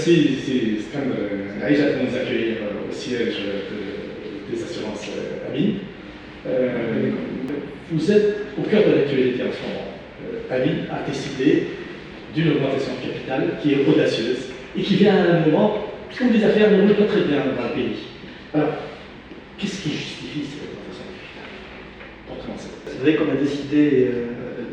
merci, c'est Skandar Aïcha de nous accueillir au siège des assurances AMI. Vous êtes au cœur de l'actualité en ce moment. AMI a décidé d'une augmentation de capital qui est audacieuse et qui vient à un moment où les affaires ne roulent pas très bien dans le pays. Alors, qu'est-ce qui justifie cette augmentation de capital pour commencer? C'est vrai qu'on a décidé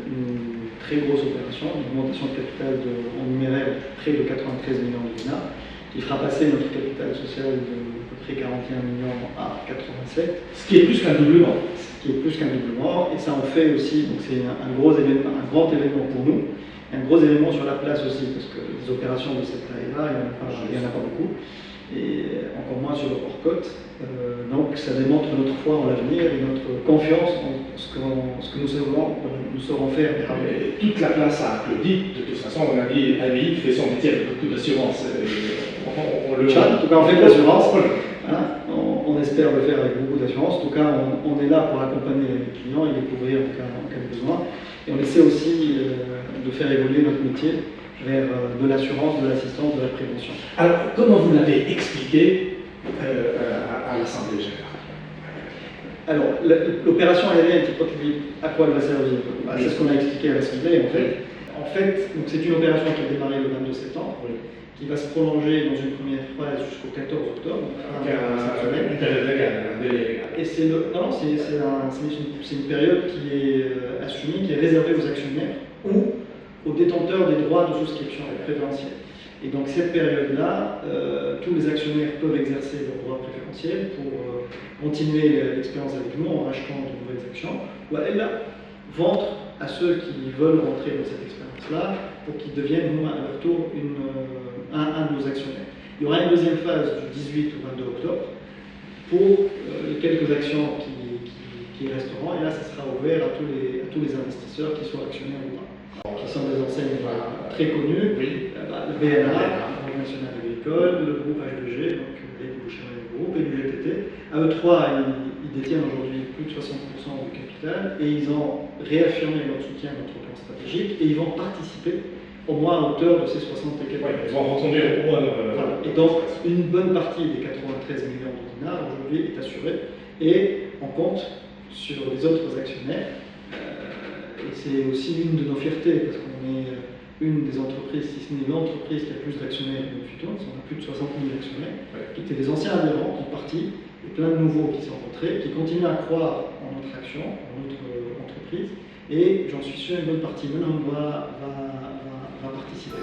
une très grosse opération, une augmentation de capital en numéraire de près de 93 millions de dinars, qui fera passer notre capital social de à peu près 41 millions à 87. Ce qui est plus qu'un doublement. Ce qui est plus qu'un doublement, et ça en fait aussi, donc c'est un gros événement, un grand événement pour nous, et un gros événement sur la place aussi, parce que des opérations de cette taille-là, il n'y en a pas beaucoup, et encore moins sur le hors-côte. Donc ça démontre notre foi en l'avenir et notre confiance en ce que nous saurons faire. Mais toute la place a applaudi. De toute façon, on a dit AMI fait son métier avec beaucoup d'assurance. On le En tout cas, on fait de l'assurance. Voilà. On espère le faire avec beaucoup d'assurance. En tout cas, on est là pour accompagner les clients et les couvrir en cas de besoin. Et on essaie aussi de faire évoluer notre métier vers de l'assurance, de l'assistance, de la prévention. Alors, comment vous l'avez expliqué à l'Assemblée générale? Alors, l'opération aérienne, à quoi elle va servir? C'est ce qu'on a expliqué à l'Assemblée en fait. En fait, c'est une opération qui a démarré le 22 septembre, qui va se prolonger dans une première phase jusqu'au 14 octobre. Donc, une période légale, un délai légal. Et c'est une période qui est assumée, qui est réservée aux actionnaires ou aux détenteurs des droits de souscription préférentiels. Et donc cette période-là, tous les actionnaires peuvent exercer leurs droits préférentiels pour continuer l'expérience avec nous en rachetant de nouvelles actions, ou alors vendre à ceux qui veulent rentrer dans cette expérience-là pour qu'ils deviennent à leur tour un de nos actionnaires. Il y aura une deuxième phase du 18 au 22 octobre pour les quelques actions qui resteront, et là ça sera ouvert à tous les investisseurs qui soient actionnaires ou pas. Qui sont des enseignes très connues, le BNA, la Banque nationale agricole, le groupe H2G, donc les Groupe et l'UGTT. À eux trois, ils détiennent aujourd'hui plus de 60% du capital et ils ont réaffirmé leur soutien à notre plan stratégique et ils vont participer au moins à hauteur de ces 60 et quelques. Ils vont reconduire au moins. Voilà. Et donc, une bonne partie des 93 millions de dinars aujourd'hui est assurée et on compte sur les autres actionnaires. Et c'est aussi une de nos fiertés, parce qu'on est une des entreprises, si ce n'est l'entreprise qui a plus d'actionnaires que Futon, on a plus de 60 000 actionnaires, qui étaient des anciens adhérents, qui sont partis, et plein de nouveaux qui sont rentrés, qui continuent à croire en notre action, en notre entreprise, et j'en suis sûr, une bonne partie maintenant va participer.